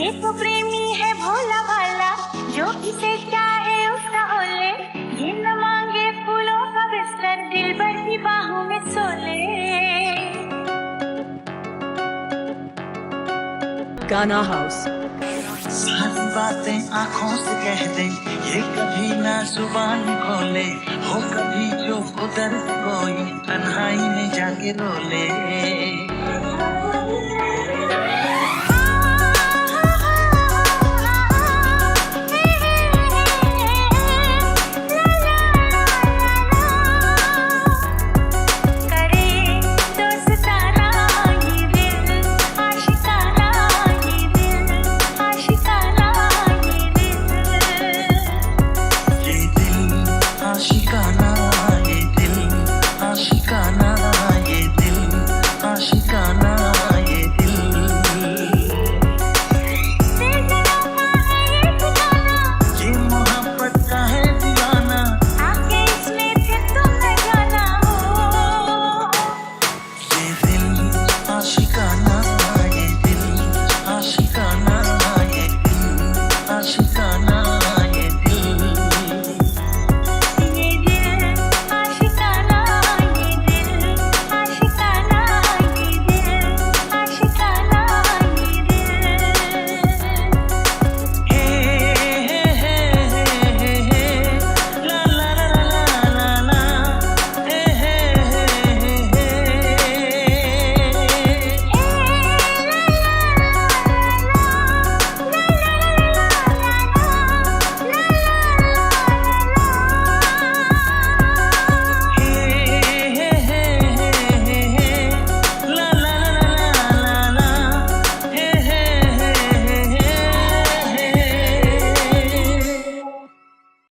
ये तो प्रेमी है भोला भाला, जो इसे चाहे उसका ओले। ये न मांगे फूलों का बिस्तर, दिल भर की बाहों में सोले। गाना हाउस। सारी बातें आंखों से कह दे, ये कभी ना जुबान खोले। हो कभी जो उधर कोई तन्हाई में जाके रोले।